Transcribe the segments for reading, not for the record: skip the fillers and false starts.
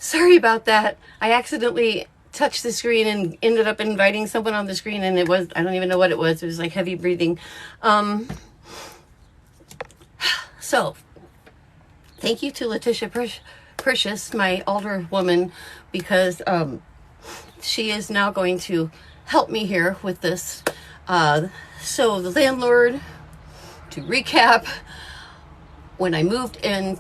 Sorry about that. I accidentally touched the screen and ended up inviting someone on the screen, and it was, I don't even know what it was. It was like heavy breathing. So thank you to Letitia Precious, my older woman, because she is now going to help me here with this. So the landlord, to recap, when I moved in,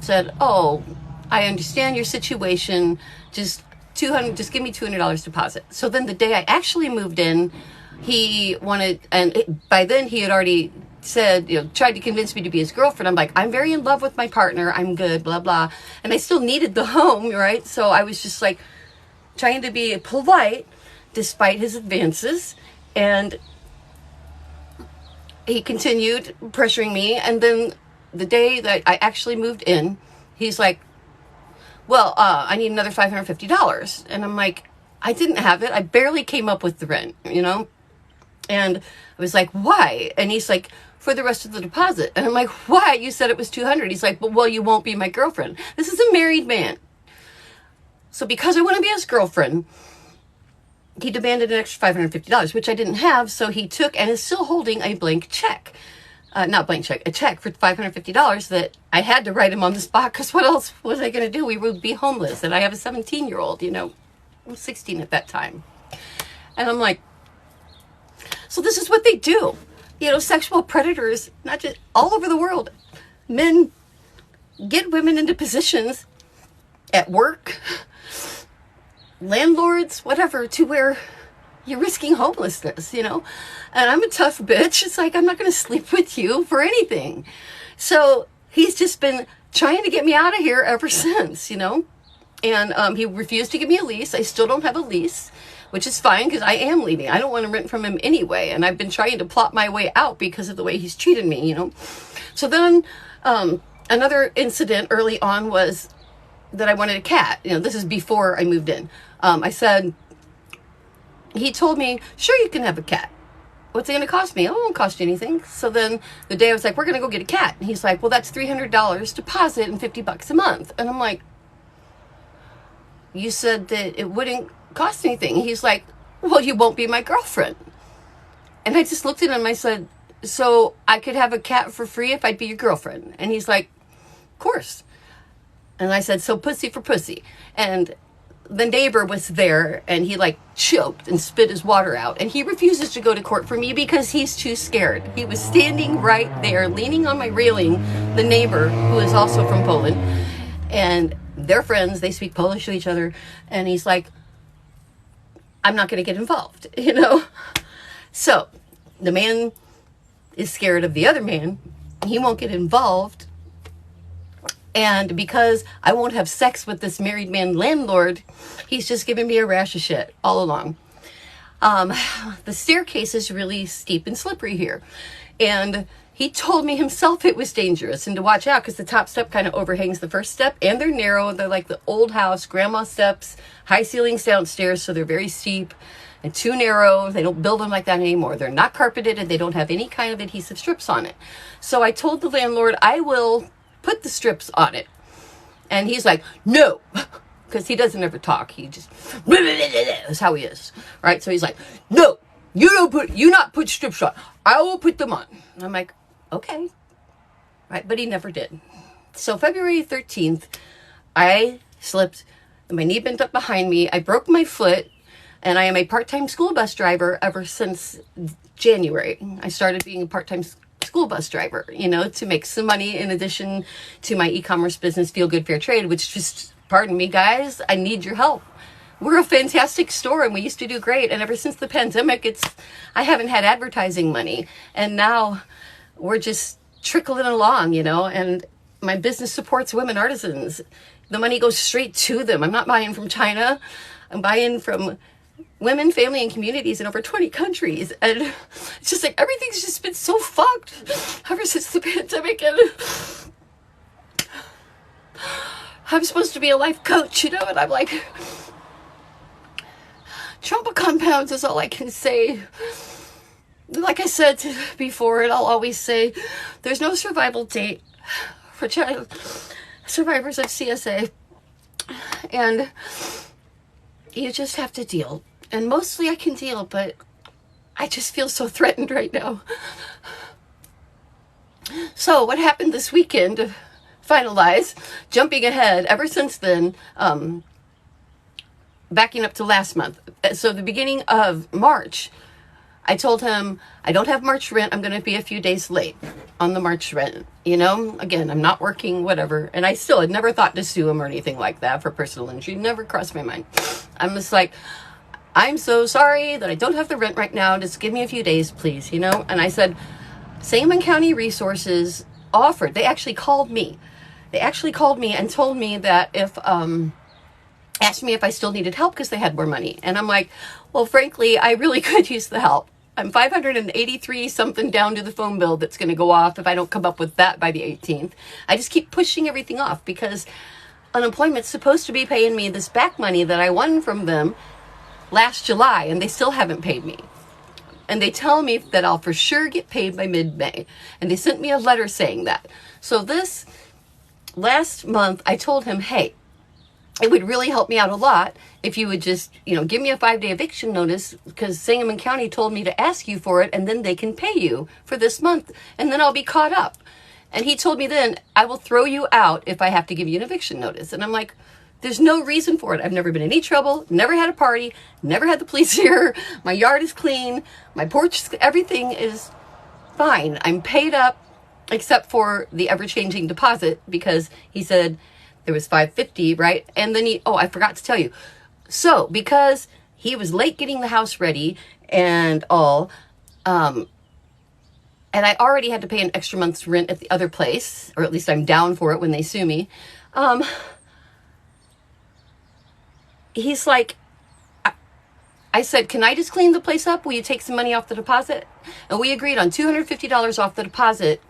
said, "Oh, I understand your situation. Just give me $200 deposit." So then the day I actually moved in, he wanted, and by then he had already said, tried to convince me to be his girlfriend. I'm like, I'm very in love with my partner. I'm good, blah, blah. And I still needed the home, right? So I was just like trying to be polite despite his advances. And he continued pressuring me. And then the day that I actually moved in, he's like, well, I need another $550. And I'm like, I didn't have it. I barely came up with the rent, And I was like, why? And he's like, for the rest of the deposit. And I'm like, why? You said it was $200. He's like, well, you won't be my girlfriend. This is a married man. So because I want to be his girlfriend, he demanded an extra $550, which I didn't have. So he took and is still holding a blank check. Not blank check, a check for $550 that I had to write him on the spot, because what else was I going to do? We would be homeless. And I have a 17-year-old, I was 16 at that time. And I'm like, so this is what they do. Sexual predators, not just all over the world. Men get women into positions at work, landlords, whatever, to where you're risking homelessness, And I'm a tough bitch. It's like, I'm not going to sleep with you for anything. So he's just been trying to get me out of here ever since, And he refused to give me a lease. I still don't have a lease, which is fine because I am leaving. I don't want to rent from him anyway. And I've been trying to plot my way out because of the way he's treated me, So then another incident early on was that I wanted a cat. This is before I moved in. He told me, sure, you can have a cat. What's it going to cost me? Oh, it won't cost you anything. So then the day I was like, we're going to go get a cat. And he's like, well, that's $300 deposit and $50 a month. And I'm like, you said that it wouldn't cost anything. He's like, well, you won't be my girlfriend. And I just looked at him. I said, so I could have a cat for free if I'd be your girlfriend? And he's like, of course. And I said, so pussy for pussy. And the neighbor was there, and he choked and spit his water out. And he refuses to go to court for me because he's too scared. He was standing right there, leaning on my railing, the neighbor, who is also from Poland. And they're friends. They speak Polish to each other. And he's like, I'm not going to get involved, So the man is scared of the other man. He won't get involved. And because I won't have sex with this married man landlord, he's just giving me a rash of shit all along. The staircase is really steep and slippery here. And he told me himself it was dangerous and to watch out because the top step kind of overhangs the first step. And they're narrow. They're like the old house, grandma steps, high ceilings downstairs. So they're very steep and too narrow. They don't build them like that anymore. They're not carpeted and they don't have any kind of adhesive strips on it. So I told the landlord, I will put the strips on it. And he's like, no, because he doesn't ever talk. He just, that's how he is. Right. So he's like, no, you not put strips on. I will put them on. And I'm like, okay. Right. But he never did. So February 13th, I slipped and my knee bent up behind me. I broke my foot and I am a part-time school bus driver ever since January. I started being a part-time school bus driver, to make some money in addition to my e-commerce business, Feel Good Fair Trade, which just, pardon me, guys, I need your help. We're a fantastic store and we used to do great. And ever since the pandemic, I haven't had advertising money. And now we're just trickling along, and my business supports women artisans. The money goes straight to them. I'm not buying from China. I'm buying from women, family, and communities in over 20 countries. And it's just everything's just been so fucked ever since the pandemic. And I'm supposed to be a life coach, and I'm like, trauma compounds is all I can say. Like I said before, and I'll always say, there's no survival date for child survivors of CSA. And you just have to deal. And mostly I can deal, but I just feel so threatened right now. So what happened this weekend, to finalize, jumping ahead, ever since then, backing up to last month. So the beginning of March, I told him, I don't have March rent. I'm going to be a few days late on the March rent. You know, again, I'm not working, whatever. And I still had never thought to sue him or anything like that for personal injury. Never crossed my mind. I'm just like, I'm so sorry that I don't have the rent right now. Just give me a few days, please, you know? And I said, Sangamon County Resources offered, they actually called me. They actually called me and told me that if, asked me if I still needed help because they had more money. And I'm like, well, frankly, I really could use the help. I'm 583 something down to the phone bill that's going to go off if I don't come up with that by the 18th. I just keep pushing everything off because unemployment's supposed to be paying me this back money that I won from them last July, and they still haven't paid me. And they tell me that I'll for sure get paid by mid-May. And they sent me a letter saying that. So this last month, I told him, hey, it would really help me out a lot if you would just, you know, give me a 5-day eviction notice because Sangamon County told me to ask you for it and then they can pay you for this month and then I'll be caught up. And he told me then, I will throw you out if I have to give you an eviction notice. And I'm like, there's no reason for it. I've never been in any trouble, never had a party, never had the police here. My yard is clean, my porch, everything is fine. I'm paid up except for the ever-changing deposit because he said there was $550, right? And then I forgot to tell you. So because he was late getting the house ready and all, and I already had to pay an extra month's rent at the other place, or at least I'm down for it when they sue me. He's like, I said, can I just clean the place up? Will you take some money off the deposit? And we agreed on $250 off the deposit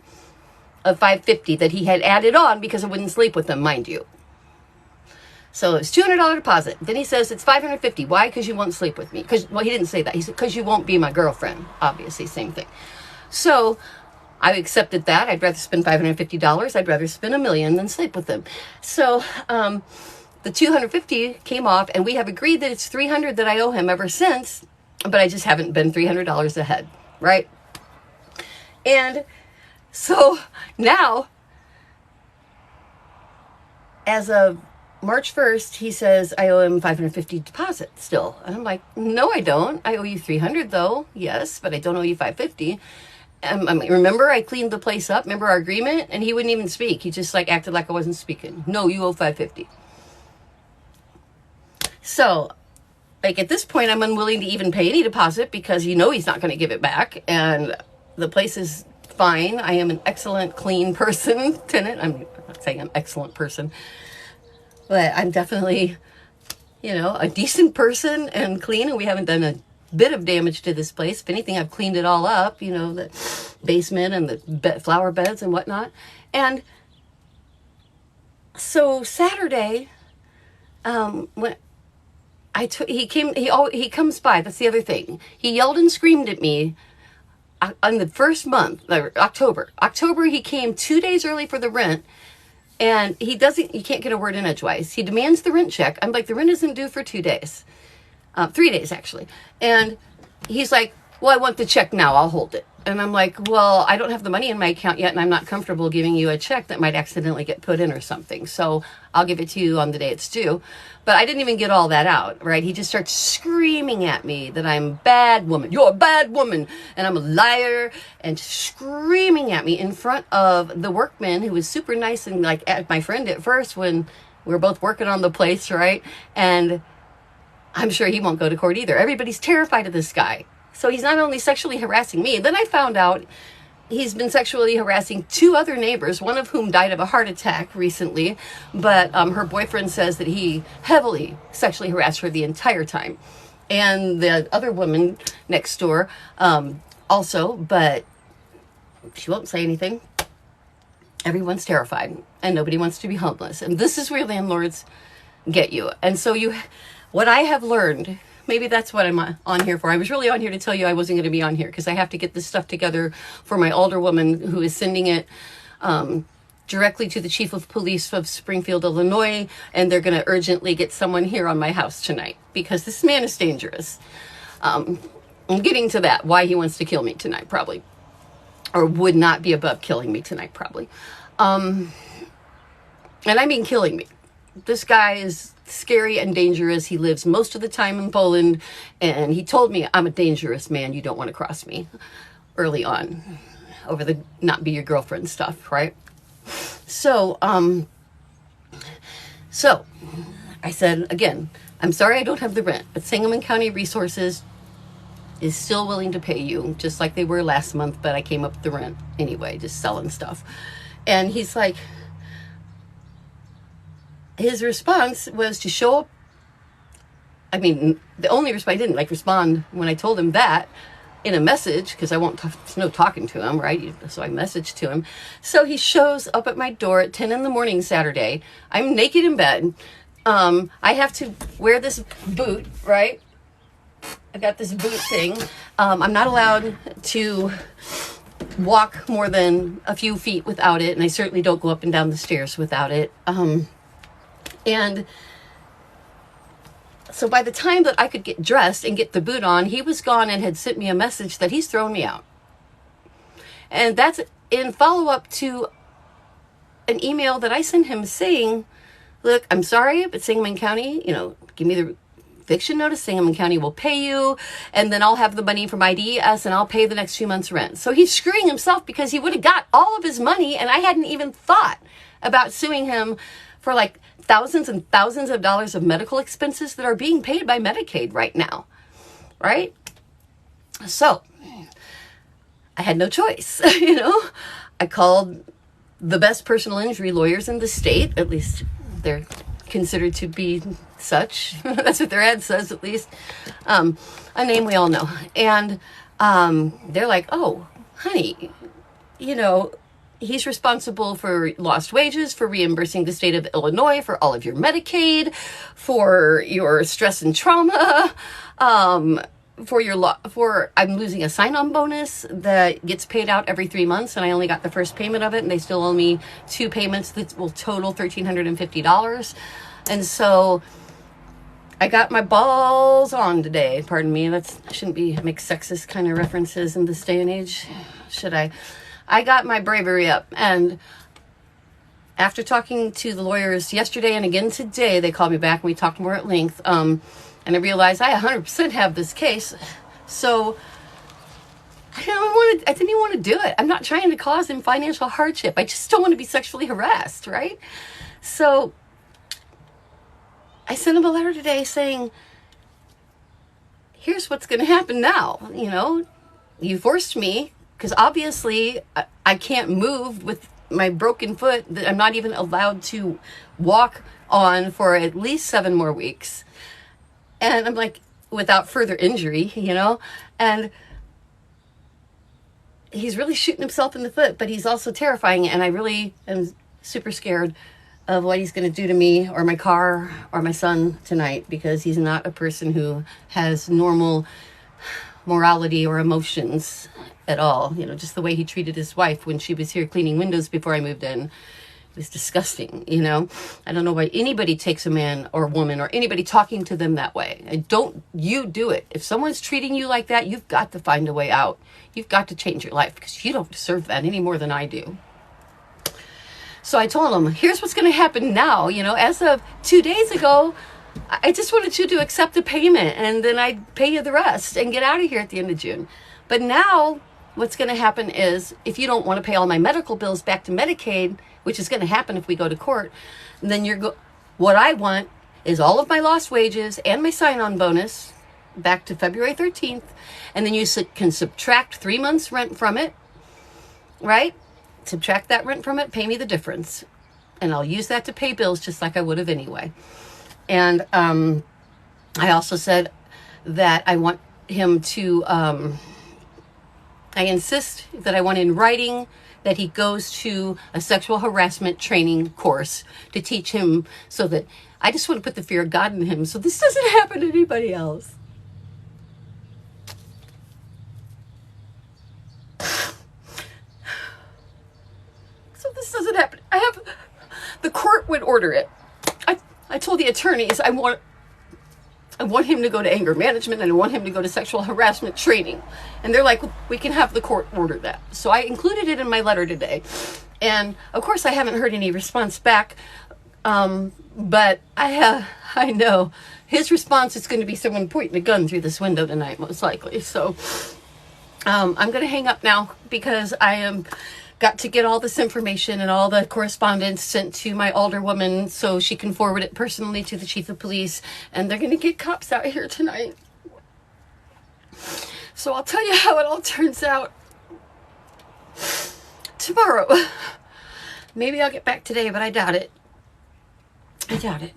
of $550 that he had added on because I wouldn't sleep with him, mind you. So it's $200 deposit. Then he says it's $550. Why? Because you won't sleep with me. Well, he didn't say that. He said because you won't be my girlfriend. Obviously, same thing. So I accepted that. I'd rather spend $550. I'd rather spend $1 million than sleep with him. So the $250 came off, and we have agreed that it's $300 that I owe him ever since. But I just haven't been $300 ahead, right? And so now, as of March 1st, he says I owe him $550 deposit still. And I'm like, no, I don't. I owe you $300 though. Yes, but I don't owe you $550. I mean, remember I cleaned the place up? Remember our agreement? And he wouldn't even speak. He just like acted like I wasn't speaking. No, you owe $550. So like at this point, I'm unwilling to even pay any deposit because you know he's not going to give it back. And the place is fine. I am an excellent, clean person, tenant. I'm not saying I'm an excellent person, but I'm definitely, you know, a decent person and clean. And we haven't done a bit of damage to this place. If anything, I've cleaned it all up, you know, the basement and the flower beds and whatnot. And so Saturday, when he comes by. That's the other thing. He yelled and screamed at me on the first month, October. October, he came 2 days early for the rent, and you can't get a word in edgewise. He demands the rent check. I'm like, the rent isn't due for 2 days. 3 days, actually. And he's like, well, I want the check now. I'll hold it. And I'm like, well, I don't have the money in my account yet, and I'm not comfortable giving you a check that might accidentally get put in or something. So I'll give it to you on the day it's due. But I didn't even get all that out, right? He just starts screaming at me that I'm a bad woman. You're a bad woman. And I'm a liar. And screaming at me in front of the workman who was super nice and like at my friend at first when we were both working on the place, right? And I'm sure he won't go to court either. Everybody's terrified of this guy. So he's not only sexually harassing me, then I found out he's been sexually harassing 2 other neighbors, one of whom died of a heart attack recently, but her boyfriend says that he heavily sexually harassed her the entire time. And the other woman next door also, but she won't say anything. Everyone's terrified, and nobody wants to be homeless. And this is where landlords get you. And so what I have learned, maybe that's what I'm on here for. I was really on here to tell you I wasn't going to be on here because I have to get this stuff together for my older woman who is sending it directly to the chief of police of Springfield, Illinois, and they're going to urgently get someone here on my house tonight because this man is dangerous. I'm getting to that, why he wants to kill me tonight, probably. Or would not be above killing me tonight, probably. And I mean killing me. This guy is scary and dangerous. He lives most of the time in Poland, and he told me, I'm a dangerous man. You don't want to cross me, early on, over the not be your girlfriend stuff, right? So I said, again, I'm sorry I don't have the rent, but Sangamon County Resources is still willing to pay you, just like they were last month, but I came up with the rent anyway, just selling stuff. And he's like, his response was to show up. I mean, the only response, I didn't respond when I told him that in a message, because I won't there's no talking to him, right? So I messaged to him. So he shows up at my door at 10 in the morning Saturday. I'm naked in bed. I have to wear this boot, right? I got this boot thing. I'm not allowed to walk more than a few feet without it, and I certainly don't go up and down the stairs without it. And so by the time that I could get dressed and get the boot on, he was gone and had sent me a message that he's thrown me out. And that's in follow-up to an email that I sent him saying, look, I'm sorry, but Sangamon County, give me the eviction notice. Sangamon County will pay you, and then I'll have the money from IDS, and I'll pay the next 2 months' rent. So he's screwing himself because he would have got all of his money, and I hadn't even thought about suing him for thousands and thousands of dollars of medical expenses that are being paid by Medicaid right now, right? So I had no choice, I called the best personal injury lawyers in the state, at least they're considered to be such. That's what their ad says, at least. A name we all know. And they're like, oh, honey, he's responsible for lost wages, for reimbursing the state of Illinois for all of your Medicaid, for your stress and trauma, for I'm losing a sign-on bonus that gets paid out every 3 months, and I only got the first payment of it, and they still owe me 2 payments that will total $1,350. And so I got my balls on today. Pardon me, I shouldn't make sexist kind of references in this day and age, should I? I got my bravery up, and after talking to the lawyers yesterday and again today, they called me back and we talked more at length, and I realized I 100% have this case, so I didn't even want to do it. I'm not trying to cause him financial hardship. I just don't want to be sexually harassed, right? So I sent him a letter today saying, here's what's going to happen now. You forced me, because obviously I can't move with my broken foot that I'm not even allowed to walk on for at least 7 more weeks. And I'm like, without further injury, and he's really shooting himself in the foot, but he's also terrifying. And I really am super scared of what he's going to do to me or my car or my son tonight, because he's not a person who has normal morality or emotions at all. Just the way he treated his wife when she was here cleaning windows before I moved in. It was disgusting, I don't know why anybody takes a man or woman or anybody talking to them that way. And don't you do it. If someone's treating you like that, you've got to find a way out. You've got to change your life, because you don't deserve that any more than I do. So I told him, here's what's going to happen now. As of 2 days ago, I just wanted you to accept the payment, and then I'd pay you the rest and get out of here at the end of June. But now what's going to happen is, if you don't want to pay all my medical bills back to Medicaid, which is going to happen if we go to court, then what I want is all of my lost wages and my sign-on bonus back to February 13th. And then you can subtract 3 months rent from it, right? Subtract that rent from it, pay me the difference. And I'll use that to pay bills just like I would have anyway. And I also said that I want him to, I insist that I want in writing that he goes to a sexual harassment training course to teach him, so that I just want to put the fear of God in him so this doesn't happen to anybody else. So this doesn't happen. the court would order it. I told the attorneys I want him to go to anger management and I want him to go to sexual harassment training. And they're like, we can have the court order that. So I included it in my letter today. And of course I haven't heard any response back. But I know his response is going to be someone pointing a gun through this window tonight, most likely. So I'm going to hang up now because I am got to get all this information and all the correspondence sent to my alderwoman so she can forward it personally to the chief of police. And they're going to get cops out here tonight. So I'll tell you how it all turns out tomorrow. Maybe I'll get back today, but I doubt it. I doubt it.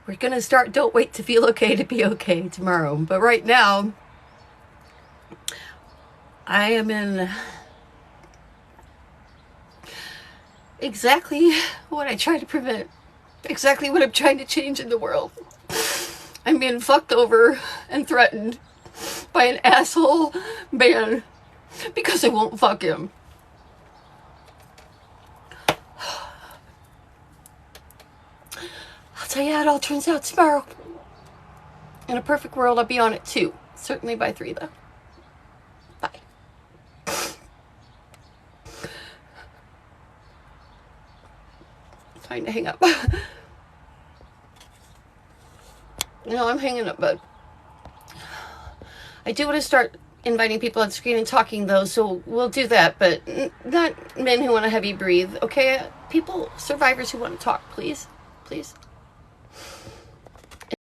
We're going to start Don't Wait to Feel Okay to Be Okay tomorrow. But right now, I am in exactly what I try to prevent. Exactly what I'm trying to change in the world. I'm being fucked over and threatened by an asshole man because I won't fuck him. I'll tell you how it all turns out tomorrow. In a perfect world, I'll be on it too. Certainly by 3 though. Bye. Trying to hang up. No, I'm hanging up, bud. I do want to start inviting people on screen and talking though, so we'll do that, but not men who want to heavy breathe, okay? People, survivors who want to talk, please. Please.